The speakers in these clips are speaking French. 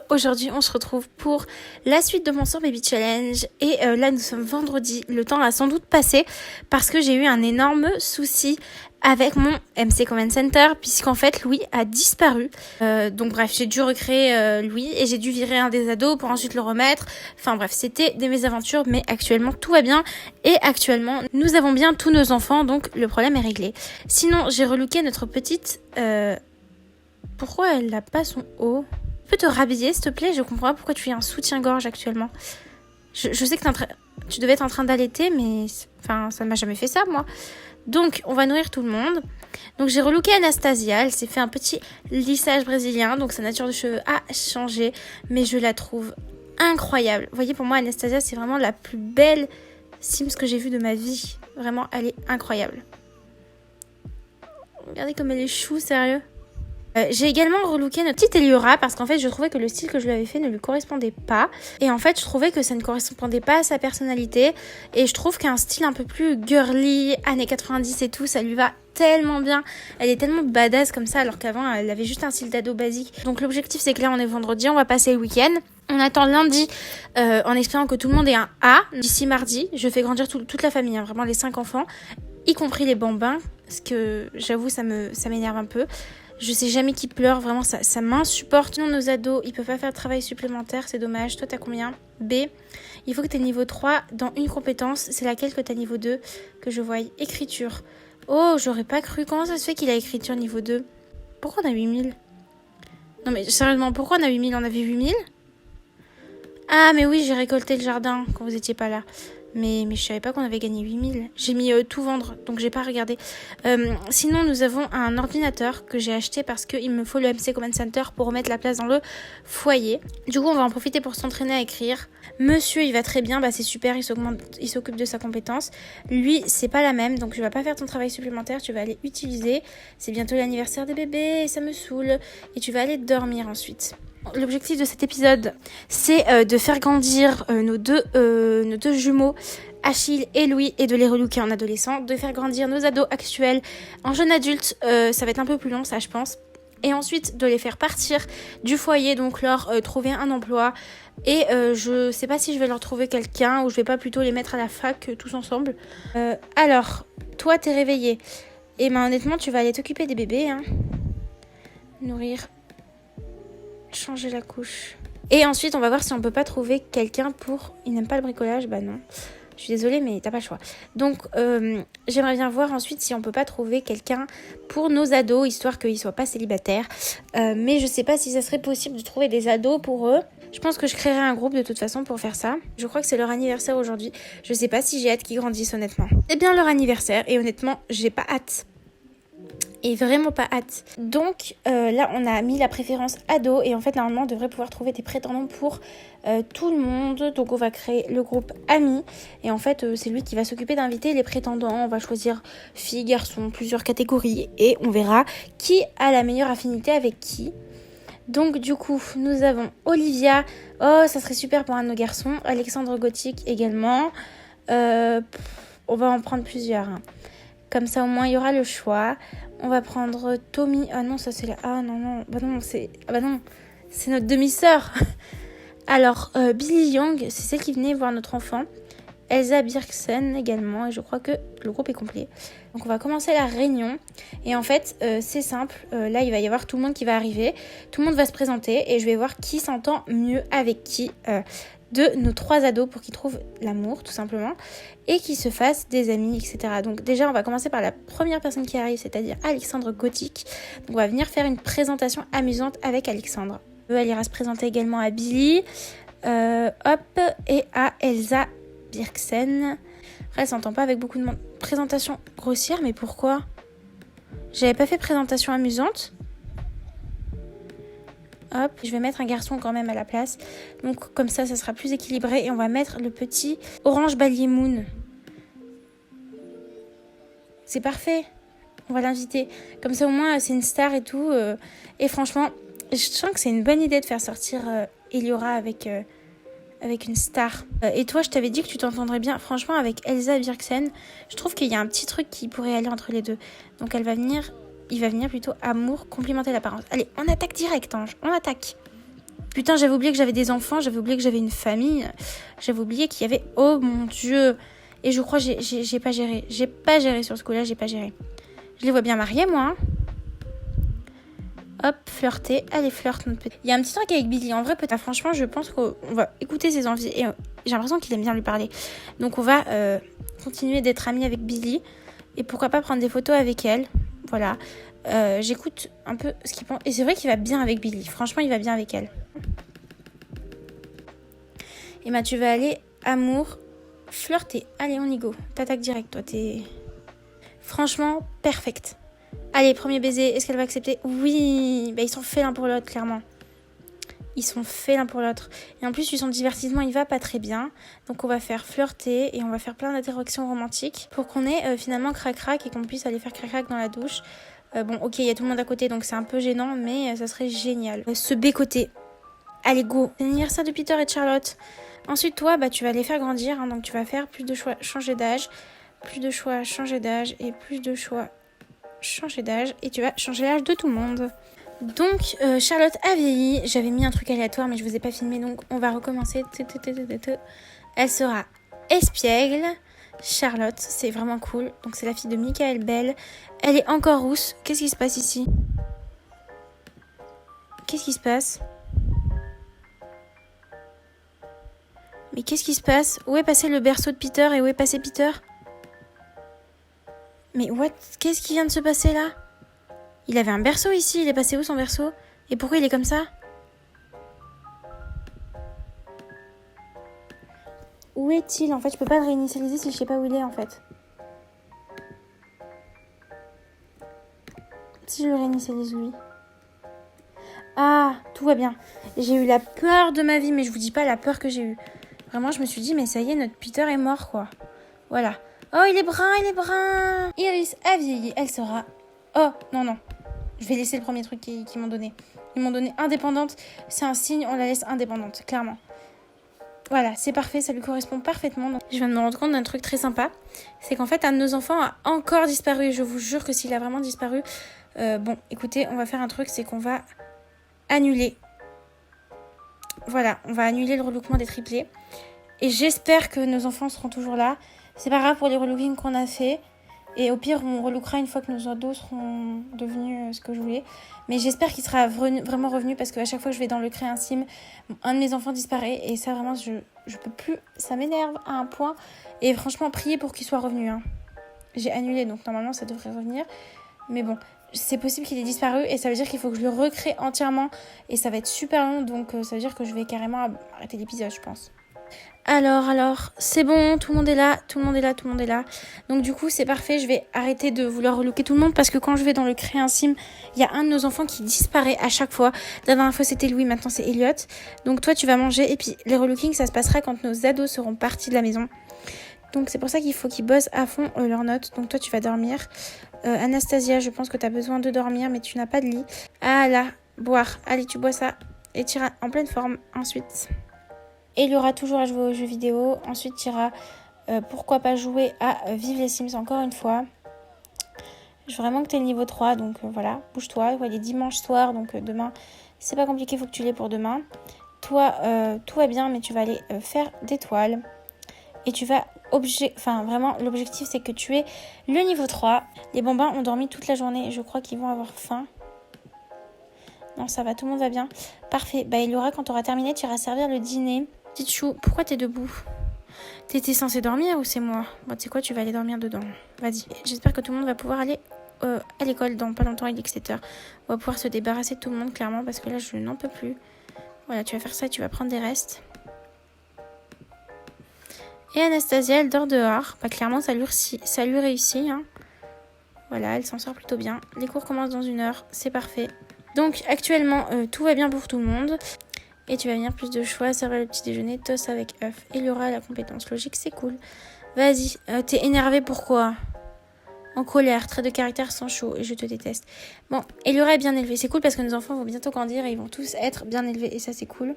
aujourd'hui on se retrouve pour la suite de mon Sur Baby Challenge et là nous sommes vendredi, le temps a sans doute passé parce que j'ai eu un énorme souci avec mon MC Command Center puisqu'en fait Louis a disparu. Donc bref, j'ai dû recréer Louis et j'ai dû virer un des ados pour ensuite le remettre. Enfin bref, c'était des mésaventures mais actuellement tout va bien et actuellement nous avons bien tous nos enfants donc le problème est réglé. Sinon j'ai relooké notre petite... Pourquoi elle n'a pas son haut? Tu peux te rhabiller s'il te plaît? Je comprends pas pourquoi tu as un soutien-gorge actuellement. Je sais que tu devais être en train d'allaiter, mais enfin, ça ne m'a jamais fait ça, moi. Donc, on va nourrir tout le monde. Donc, j'ai relooké Anastasia. Elle s'est fait un petit lissage brésilien. Donc, sa nature de cheveux a changé. Mais je la trouve incroyable. Vous voyez, pour moi, Anastasia, c'est vraiment la plus belle Sims que j'ai vue de ma vie. Vraiment, elle est incroyable. Regardez comme elle est chou, sérieux. J'ai également relooké notre petite Eliora parce qu'en fait je trouvais que le style que je lui avais fait ne lui correspondait pas et en fait je trouvais que ça ne correspondait pas à sa personnalité et je trouve qu'un style un peu plus girly, années 90 et tout, ça lui va tellement bien. Elle est tellement badass comme ça alors qu'avant elle avait juste un style d'ado basique. Donc l'objectif c'est que là on est vendredi, on va passer le week-end. On attend lundi en espérant que tout le monde ait un A. D'ici mardi, je fais grandir toute la famille, hein, vraiment les 5 enfants, y compris les bambins parce que j'avoue ça m'énerve un peu. Je sais jamais qui pleure, vraiment ça m'insupporte. Sinon nos ados, ils peuvent pas faire de travail supplémentaire, c'est dommage. Toi t'as combien? B. Il faut que t'aies niveau 3 dans une compétence. C'est laquelle que t'as niveau 2 que je voie? Écriture. Oh, j'aurais pas cru. Comment ça se fait qu'il a écriture niveau 2? Pourquoi on a 8000? Non mais sérieusement, pourquoi on a 8000? On avait 8000? Ah mais oui, j'ai récolté le jardin quand vous étiez pas là. Mais je savais pas qu'on avait gagné 8000. J'ai mis tout vendre, donc j'ai pas regardé. Sinon, nous avons un ordinateur que j'ai acheté parce qu'il me faut le MC Command Center pour remettre la place dans le foyer. Du coup, on va en profiter pour s'entraîner à écrire. Monsieur, il va très bien, bah c'est super, il s'occupe de sa compétence. Lui, c'est pas la même, donc tu vas pas faire ton travail supplémentaire, tu vas aller utiliser. C'est bientôt l'anniversaire des bébés, et ça me saoule. Et tu vas aller dormir ensuite. L'objectif de cet épisode, c'est de faire grandir nos deux jumeaux, Achille et Louis, et de les relooker en adolescent, de faire grandir nos ados actuels en jeunes adultes. Ça va être un peu plus long, ça je pense. Et ensuite de les faire partir du foyer, donc leur trouver un emploi. Et je sais pas si je vais leur trouver quelqu'un ou je vais pas plutôt les mettre à la fac tous ensemble. Alors, toi t'es réveillé. Et ben honnêtement, tu vas aller t'occuper des bébés, hein. Nourrir. Changer la couche. Et ensuite, on va voir si on peut pas trouver quelqu'un pour... Il n'aime pas le bricolage? Bah non. Je suis désolée, mais t'as pas le choix. Donc, j'aimerais bien voir ensuite si on peut pas trouver quelqu'un pour nos ados, histoire qu'ils soient pas célibataires. Mais je sais pas si ça serait possible de trouver des ados pour eux. Je pense que je créerai un groupe de toute façon pour faire ça. Je crois que c'est leur anniversaire aujourd'hui. Je sais pas si j'ai hâte qu'ils grandissent, honnêtement. C'est bien leur anniversaire et honnêtement, j'ai pas hâte. Et vraiment pas hâte. Donc là on a mis la préférence ado et en fait normalement on devrait pouvoir trouver des prétendants pour tout le monde. Donc on va créer le groupe amis et en fait c'est lui qui va s'occuper d'inviter les prétendants. On va choisir filles, garçons, plusieurs catégories et on verra qui a la meilleure affinité avec qui. Donc du coup nous avons Olivia, oh ça serait super pour un de nos garçons, Alexandre Gothique également. On va en prendre plusieurs, hein. Comme ça au moins il y aura le choix. On va prendre Tommy. Ah non, ça c'est la... Ah non. Bah non, c'est notre demi-sœur. Alors, Billy Young, c'est celle qui venait voir notre enfant. Elsa Birksen également. Et je crois que le groupe est complet. Donc on va commencer la réunion. Et en fait, c'est simple. Là, il va y avoir tout le monde qui va arriver. Tout le monde va se présenter. Et je vais voir qui s'entend mieux avec qui de nos 3 ados pour qu'ils trouvent l'amour, tout simplement. Et qu'ils se fassent des amis, etc. Donc déjà, on va commencer par la première personne qui arrive, c'est-à-dire Alexandre Gothique. Donc on va venir faire une présentation amusante avec Alexandre. Elle ira se présenter également à Billy, et à Elsa Birksen. Après, elle s'entend pas avec beaucoup de monde. Présentation grossière, mais pourquoi? J'avais pas fait présentation amusante. Hop, je vais mettre un garçon quand même à la place. Donc comme ça sera plus équilibré. Et on va mettre le petit Orange Balier Moon. C'est parfait. On va l'inviter. Comme ça au moins c'est une star et tout. Et franchement, je sens que c'est une bonne idée de faire sortir Eliora avec une star. Et toi, je t'avais dit que tu t'entendrais bien. Franchement, avec Elsa Birksen, je trouve qu'il y a un petit truc qui pourrait aller entre les deux. Donc il va venir plutôt amour, complimenter l'apparence. Allez, on attaque direct, Ange. On attaque. Putain, j'avais oublié que j'avais des enfants, j'avais oublié que j'avais une famille. J'avais oublié qu'il y avait... Oh mon Dieu. Et je crois que j'ai pas géré. J'ai pas géré sur ce coup-là, j'ai pas géré. Je les vois bien mariés, moi. Hein. Hop, flirter. Allez, flirte notre petit. Il y a un petit truc avec Billy. En vrai, peut-être, franchement, je pense qu'on va écouter ses envies. Et j'ai l'impression qu'il aime bien lui parler. Donc, on va continuer d'être amis avec Billy. Et pourquoi pas prendre des photos avec elle. Voilà. J'écoute un peu ce qu'il pense. Et c'est vrai qu'il va bien avec Billy. Franchement, il va bien avec elle. Et tu vas aller, amour, flirter. Allez, on y go. T'attaques direct, toi. T'es... Franchement, perfect. Allez, premier baiser. Est-ce qu'elle va accepter? Oui. Bah, ils sont faits l'un pour l'autre, clairement. Ils sont faits l'un pour l'autre. Et en plus, lui, son divertissement, il va pas très bien. Donc, on va faire flirter et on va faire plein d'interactions romantiques pour qu'on ait finalement crac-crac et qu'on puisse aller faire crac-crac dans la douche. Bon, ok, il y a tout le monde à côté, donc c'est un peu gênant, mais ça serait génial. Se bécoter. Allez, go. C'est l'anniversaire de Peter et de Charlotte. Ensuite, toi, tu vas les faire grandir. Hein, donc, tu vas faire plus de choix, changer d'âge. Plus de choix, changer d'âge. Et plus de choix, changer d'âge. Et tu vas changer l'âge de tout le monde. Donc, Charlotte a vieilli. J'avais mis un truc aléatoire, mais je vous ai pas filmé. Donc, on va recommencer. Elle sera espiègle. Charlotte, c'est vraiment cool. Donc, c'est la fille de Michael Bell. Elle est encore rousse. Qu'est-ce qui se passe ici? Qu'est-ce qui se passe? Mais qu'est-ce qui se passe? Où est passé le berceau de Peter et où est passé Peter? Mais what? Qu'est-ce qui vient de se passer là? Il avait un berceau ici, il est passé où son berceau? Et pourquoi il est comme ça? Où est-il? En fait, je peux pas le réinitialiser si je sais pas où il est en fait. Si je le réinitialise lui. Ah, tout va bien. J'ai eu la peur de ma vie, mais je vous dis pas la peur que j'ai eue. Vraiment, je me suis dit, mais ça y est, notre Peter est mort, quoi. Voilà. Oh, il est brun, il est brun. Iris a vieilli, elle sera... Oh, non. Je vais laisser le premier truc qu'ils m'ont donné. Ils m'ont donné indépendante. C'est un signe, on la laisse indépendante, clairement. Voilà, c'est parfait, ça lui correspond parfaitement. Donc, je viens de me rendre compte d'un truc très sympa. C'est qu'en fait, un de nos enfants a encore disparu. Je vous jure que s'il a vraiment disparu... bon, écoutez, on va faire un truc, c'est qu'on va annuler. Voilà, on va annuler le relooking des triplés. Et j'espère que nos enfants seront toujours là. C'est pas grave pour les relookings qu'on a fait. Et au pire, on relookera une fois que nos ados seront devenus ce que je voulais. Mais j'espère qu'il sera vraiment revenu parce qu'à chaque fois que je vais dans le créa intime, un de mes enfants disparaît. Et ça, vraiment, je peux plus. Ça m'énerve à un point. Et franchement, priez pour qu'il soit revenu. Hein. J'ai annulé, donc normalement, ça devrait revenir. Mais bon, c'est possible qu'il ait disparu. Et ça veut dire qu'il faut que je le recrée entièrement. Et ça va être super long. Donc ça veut dire que je vais carrément arrêter l'épisode, je pense. Alors, c'est bon, tout le monde est là. Donc du coup, c'est parfait, je vais arrêter de vouloir relooker tout le monde parce que quand je vais dans le créa intime, il y a un de nos enfants qui disparaît à chaque fois. La dernière fois, c'était Louis, maintenant c'est Elliot. Donc toi, tu vas manger et puis les relookings, ça se passera quand nos ados seront partis de la maison. Donc c'est pour ça qu'il faut qu'ils bossent à fond leurs notes. Donc toi, tu vas dormir. Anastasia, je pense que tu as besoin de dormir, mais tu n'as pas de lit. Ah là, boire. Allez, tu bois ça et tu iras en pleine forme ensuite. Et il y aura toujours à jouer aux jeux vidéo. Ensuite, tu iras, pourquoi pas jouer à Vive les Sims encore une fois. Je veux vraiment que tu aies le niveau 3. Donc voilà, bouge-toi. Il est dimanche soir, donc demain, c'est pas compliqué, il faut que tu l'aies pour demain. Toi, tout va bien, mais tu vas aller faire des toiles. Et tu vas... vraiment, l'objectif, c'est que tu aies le niveau 3. Les bambins ont dormi toute la journée. Je crois qu'ils vont avoir faim. Non, ça va, tout le monde va bien. Parfait. Eliora, quand tu auras terminé, tu iras servir le dîner. Petite chou, pourquoi t'es debout? T'étais censée dormir ou c'est moi? Bon, tu sais quoi, tu vas aller dormir dedans. Vas-y. J'espère que tout le monde va pouvoir aller à l'école dans pas longtemps, il est 17h. On va pouvoir se débarrasser de tout le monde, clairement, parce que là, je n'en peux plus. Voilà, tu vas faire ça et tu vas prendre des restes. Et Anastasia, elle dort dehors. Clairement, ça lui réussit. Hein. Voilà, elle s'en sort plutôt bien. Les cours commencent dans 1 heure, c'est parfait. Donc, actuellement, tout va bien pour tout le monde. Et tu vas venir plus de choix, servir le petit déjeuner, toast avec œuf. Eliora, la compétence logique, c'est cool. Vas-y, t'es énervée, pourquoi? En colère, trait de caractère sans chaud, et je te déteste. Bon, Eliora est bien élevée, c'est cool parce que nos enfants vont bientôt grandir et ils vont tous être bien élevés, et ça c'est cool.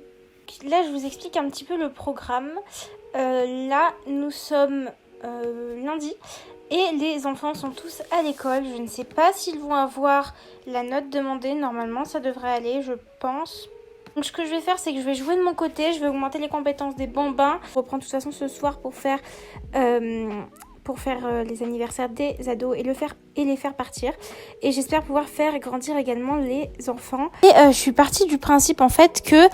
Là, je vous explique un petit peu le programme. Là, nous sommes lundi, et les enfants sont tous à l'école. Je ne sais pas s'ils vont avoir la note demandée, normalement ça devrait aller, je pense. Donc ce que je vais faire, c'est que je vais jouer de mon côté, je vais augmenter les compétences des bambins. Je reprends de toute façon ce soir pour faire les anniversaires des ados et les faire partir. Et j'espère pouvoir faire grandir également les enfants. Et je suis partie du principe en fait que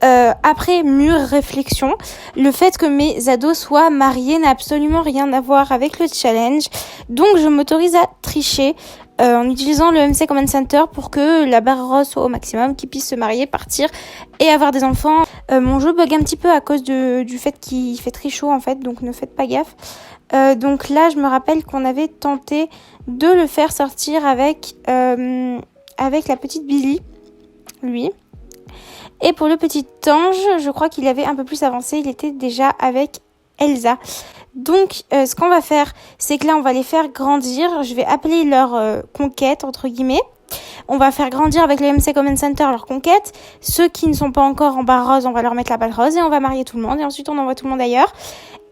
après mûre réflexion, le fait que mes ados soient mariés n'a absolument rien à voir avec le challenge. Donc je m'autorise à tricher en utilisant le MC Command Center pour que la barre rose soit au maximum, qu'ils puissent se marier, partir et avoir des enfants. Mon jeu bug un petit peu à cause du fait qu'il fait très chaud en fait, donc ne faites pas gaffe. Donc là, je me rappelle qu'on avait tenté de le faire sortir avec la petite Billy, lui. Et pour le petit ange, je crois qu'il avait un peu plus avancé, il était déjà avec Elsa. Donc, ce qu'on va faire, c'est que là, on va les faire grandir. Je vais appeler leur conquête, entre guillemets. On va faire grandir avec le MC Command Center leur conquête. Ceux qui ne sont pas encore en barre rose, on va leur mettre la balle rose et on va marier tout le monde. Et ensuite, on envoie tout le monde ailleurs.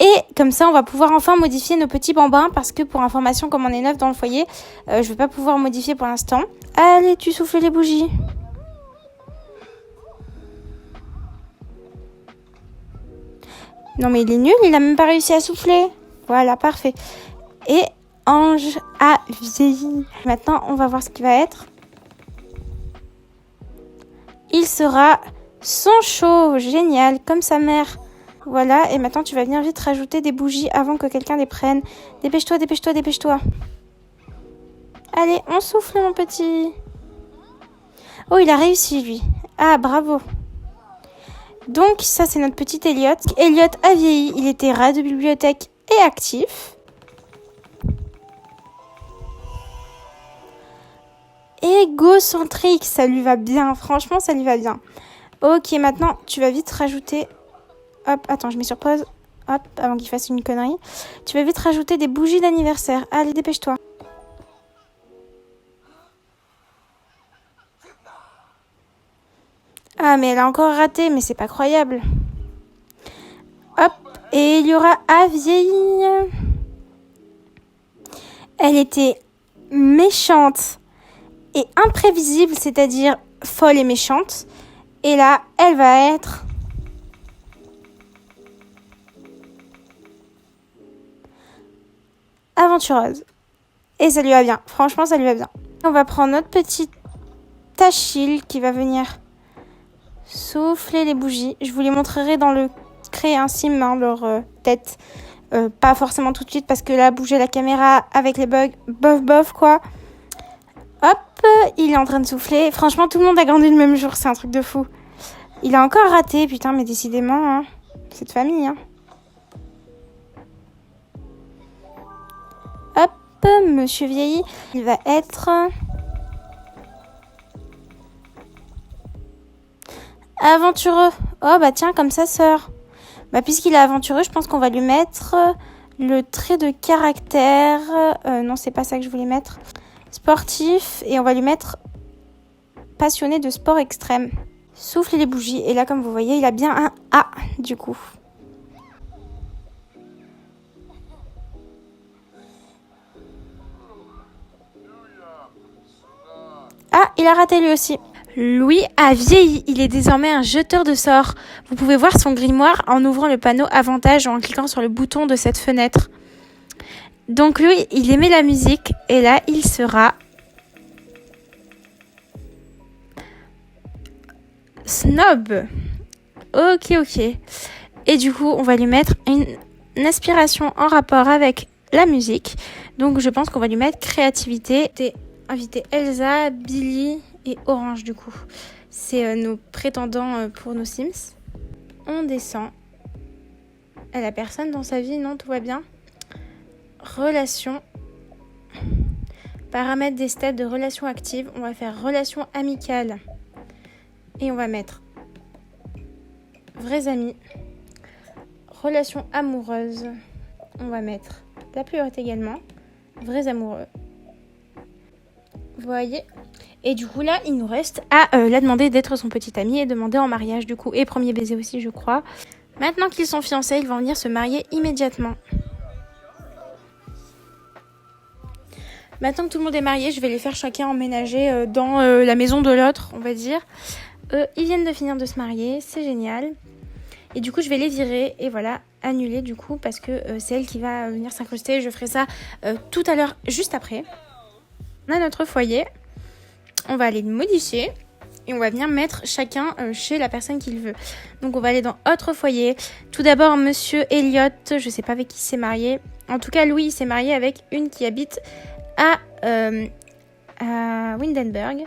Et comme ça, on va pouvoir enfin modifier nos petits bambins parce que pour information, comme on est 9 dans le foyer, je vais pas pouvoir modifier pour l'instant. Allez, tu souffles les bougies. Non mais il est nul, il a même pas réussi à souffler. Voilà, parfait. Et Ange a vieilli. Maintenant, on va voir ce qu'il va être. Il sera son chauve, génial, comme sa mère. Voilà, et maintenant tu vas venir vite rajouter des bougies avant que quelqu'un les prenne. Dépêche-toi, dépêche-toi, dépêche-toi. Allez, on souffle mon petit. Oh, il a réussi lui. Ah, bravo. Donc ça c'est notre petit Elliot. Elliot a vieilli, il était rat de bibliothèque et actif. Égocentrique, ça lui va bien, franchement ça lui va bien. Ok, maintenant tu vas vite rajouter... Hop, attends, je mets sur pause. Hop, avant qu'il fasse une connerie. Tu vas vite rajouter des bougies d'anniversaire. Allez, dépêche-toi. Ah, mais elle a encore raté, mais c'est pas croyable. Hop, et il y aura à vieillir. Elle était méchante et imprévisible, c'est-à-dire folle et méchante. Et là, elle va être... aventureuse. Et ça lui va bien. Franchement, ça lui va bien. On va prendre notre petite Achille qui va venir souffler les bougies. Je vous les montrerai dans le créer un sim, hein, leur tête. Pas forcément tout de suite parce que là, bouger la caméra avec les bugs, bof bof quoi. Hop, il est en train de souffler. Franchement, tout le monde a grandi le même jour, c'est un truc de fou. Il a encore raté, putain, mais décidément, hein, cette famille. Hein. Hop, monsieur vieilli, il va être... aventureux. Oh bah tiens, comme sa sœur. Bah puisqu'il est aventureux, je pense qu'on va lui mettre le trait de caractère. Non, c'est pas ça que je voulais mettre. Sportif. Et on va lui mettre passionné de sport extrême. Souffle les bougies. Et là, comme vous voyez, il a bien un A du coup. Ah, il a raté lui aussi. Louis a vieilli, il est désormais un jeteur de sorts. Vous pouvez voir son grimoire en ouvrant le panneau avantage ou en cliquant sur le bouton de cette fenêtre. Donc lui, il aimait la musique et là, il sera snob. Ok. Et du coup, on va lui mettre une aspiration en rapport avec la musique. Donc je pense qu'on va lui mettre créativité. Inviter Elsa, Billy... et Orange du coup. C'est nos prétendants pour nos Sims. On descend. Elle a personne dans sa vie, non? Tout va bien. Relation. Paramètres des stades de relation active. On va faire relation amicale. Et on va mettre vrais amis. Relation amoureuse. On va mettre la priorité également. Vrais amoureux. Vous voyez? Et du coup, là, il nous reste à la demander d'être son petit ami et demander en mariage, du coup. Et premier baiser aussi, je crois. Maintenant qu'ils sont fiancés, ils vont venir se marier immédiatement. Maintenant que tout le monde est marié, je vais les faire chacun emménager dans la maison de l'autre, on va dire. ils viennent de finir de se marier, c'est génial. Et du coup, je vais les virer et voilà, annuler du coup parce que c'est elle qui va venir s'incruster. Je ferai ça tout à l'heure, juste après. On a notre foyer. On va aller le modifier et on va venir mettre chacun chez la personne qu'il veut. Donc, on va aller dans autre foyer. Tout d'abord, monsieur Elliot, je sais pas avec qui il s'est marié. En tout cas, Louis, il s'est marié avec une qui habite à Windenburg.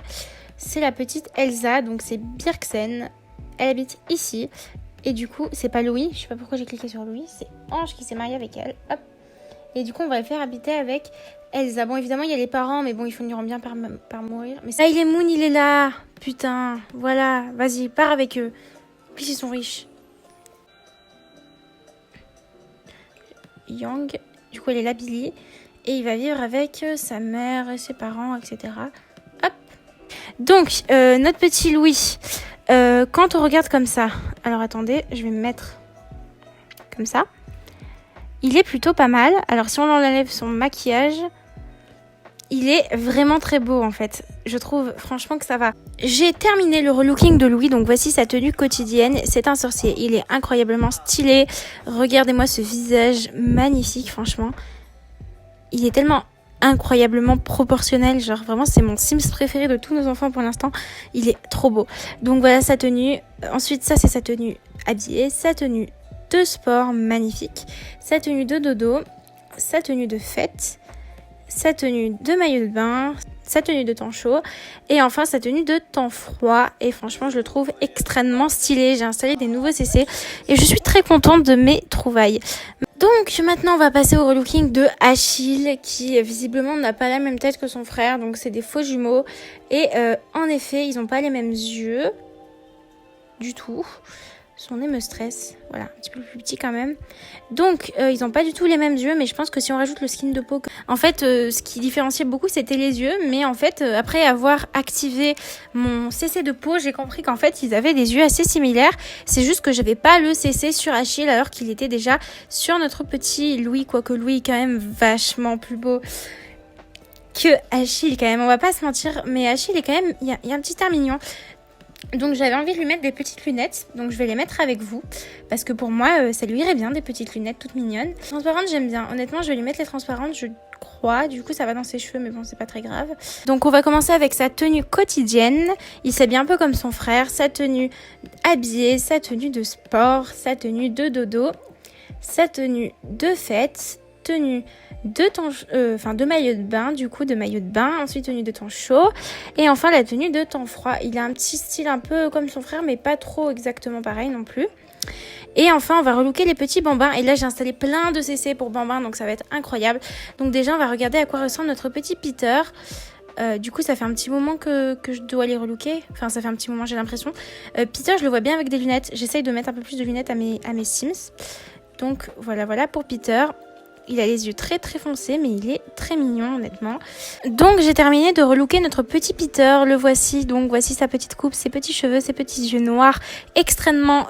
C'est la petite Elsa, donc c'est Birksen. Elle habite ici. Et du coup, c'est pas Louis, je sais pas pourquoi j'ai cliqué sur Louis, c'est Ange qui s'est mariée avec elle. Hop. Et du coup, on va le faire habiter avec Elsa. Bon, évidemment, il y a les parents, mais bon, ils finiront bien par mourir. Mais ça, il est Moon, il est là. Putain, voilà, vas-y, pars avec eux. En plus, ils sont riches. Yang, du coup, elle est là, Billy. Et il va vivre avec sa mère et ses parents, etc. Hop. Donc, notre petit Louis... quand on regarde comme ça, alors attendez, je vais me mettre comme ça. Il est plutôt pas mal. Alors si on enlève son maquillage, il est vraiment très beau en fait. Je trouve franchement que ça va. J'ai terminé le relooking de Louis, donc voici sa tenue quotidienne. C'est un sorcier, il est incroyablement stylé. Regardez-moi ce visage magnifique, franchement. Il est tellement incroyablement proportionnel, genre vraiment c'est mon Sims préféré de tous nos enfants pour l'instant, il est trop beau. Donc voilà sa tenue, ensuite ça c'est sa tenue habillée, sa tenue de sport magnifique, sa tenue de dodo, sa tenue de fête, sa tenue de maillot de bain, sa tenue de temps chaud et enfin sa tenue de temps froid et franchement je le trouve extrêmement stylé. J'ai installé des nouveaux CC et je suis très contente de mes trouvailles. Donc maintenant on va passer au relooking de Achille qui visiblement n'a pas la même tête que son frère, donc c'est des faux jumeaux et en effet ils n'ont pas les mêmes yeux du tout. Son nez me stresse, voilà, un petit peu plus petit quand même. Donc ils n'ont pas du tout les mêmes yeux, mais je pense que si on rajoute le skin de peau, en fait ce qui différenciait beaucoup c'était les yeux, mais en fait après avoir activé mon CC de peau, j'ai compris qu'en fait ils avaient des yeux assez similaires. C'est juste que j'avais pas le CC sur Achille alors qu'il était déjà sur notre petit Louis, quoique Louis est quand même vachement plus beau que Achille quand même, on va pas se mentir, mais Achille est quand même, il y a un petit air mignon. Donc j'avais envie de lui mettre des petites lunettes, donc je vais les mettre avec vous, parce que pour moi ça lui irait bien des petites lunettes toutes mignonnes. Transparentes j'aime bien, honnêtement je vais lui mettre les transparentes je crois, du coup ça va dans ses cheveux mais bon c'est pas très grave. Donc on va commencer avec sa tenue quotidienne, il s'habille un peu comme son frère, sa tenue habillée, sa tenue de sport, sa tenue de dodo, sa tenue de fête, tenue de maillot de bain, du coup de maillot de bain, ensuite tenue de temps chaud et enfin la tenue de temps froid. Il a un petit style un peu comme son frère mais pas trop exactement pareil non plus. Et enfin on va relooker les petits bambins et là j'ai installé plein de CC pour bambins donc ça va être incroyable. Donc déjà on va regarder à quoi ressemble notre petit Peter. Du coup ça fait un petit moment que je dois les relooker, enfin ça fait un petit moment j'ai l'impression. Peter je le vois bien avec des lunettes, j'essaye de mettre un peu plus de lunettes à mes Sims. Donc voilà pour Peter. Il a les yeux très très foncés mais il est très mignon honnêtement. Donc j'ai terminé de relooker notre petit Peter, le voici. Donc voici sa petite coupe, ses petits cheveux, ses petits yeux noirs extrêmement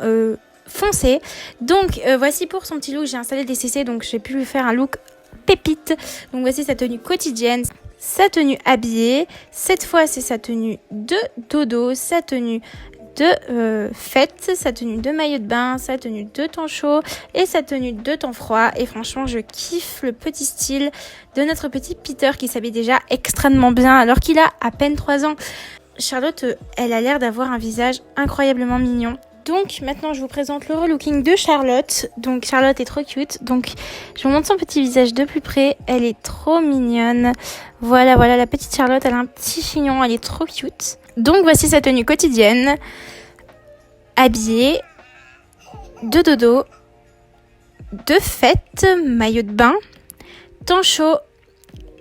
foncés. Donc voici pour son petit look, j'ai installé des CC donc j'ai pu lui faire un look pépite. Donc voici sa tenue quotidienne, sa tenue habillée, cette fois c'est sa tenue de dodo, sa tenue de fête, sa tenue de maillot de bain, sa tenue de temps chaud et sa tenue de temps froid. Et franchement je kiffe le petit style de notre petit Peter qui s'habille déjà extrêmement bien alors qu'il a à peine 3 ans. Charlotte elle a l'air d'avoir un visage incroyablement mignon. Donc maintenant je vous présente le relooking de Charlotte. Donc Charlotte est trop cute, donc je vous montre son petit visage de plus près. Elle est trop mignonne. Voilà la petite Charlotte, elle a un petit chignon, elle est trop cute. Donc voici sa tenue quotidienne, habillée, de dodo, de fête, maillot de bain, temps chaud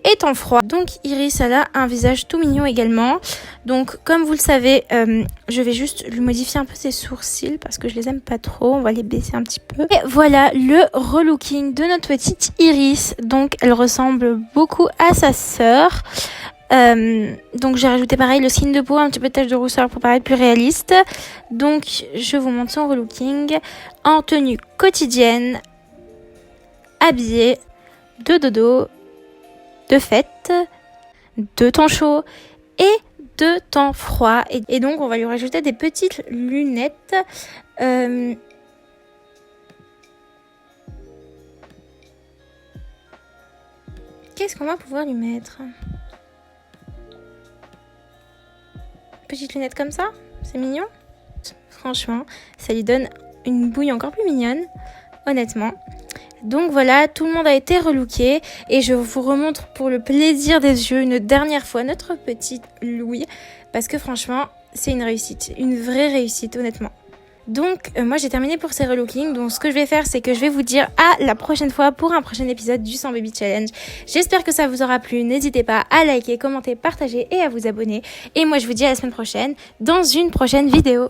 et temps froid. Donc Iris elle a un visage tout mignon également. Donc comme vous le savez, je vais juste lui modifier un peu ses sourcils parce que je les aime pas trop. On va les baisser un petit peu. Et voilà le relooking de notre petite Iris. Donc elle ressemble beaucoup à sa sœur. Donc j'ai rajouté pareil le skin de peau, un petit peu de tache de rousseur pour paraître plus réaliste. Donc je vous montre son relooking en tenue quotidienne, habillée, de dodo, de fête, de temps chaud et de temps froid. Et donc, on va lui rajouter des petites lunettes. Qu'est-ce qu'on va pouvoir lui mettre? Petites lunettes comme ça, c'est mignon. Franchement, ça lui donne une bouille encore plus mignonne, honnêtement. Donc voilà, tout le monde a été relooké et je vous remontre pour le plaisir des yeux une dernière fois notre petite Louis parce que franchement, c'est une réussite, une vraie réussite, honnêtement. Donc moi j'ai terminé pour ces relookings, donc ce que je vais faire c'est que je vais vous dire à la prochaine fois pour un prochain épisode du 100 Baby Challenge. J'espère que ça vous aura plu, n'hésitez pas à liker, commenter, partager et à vous abonner. Et moi je vous dis à la semaine prochaine dans une prochaine vidéo.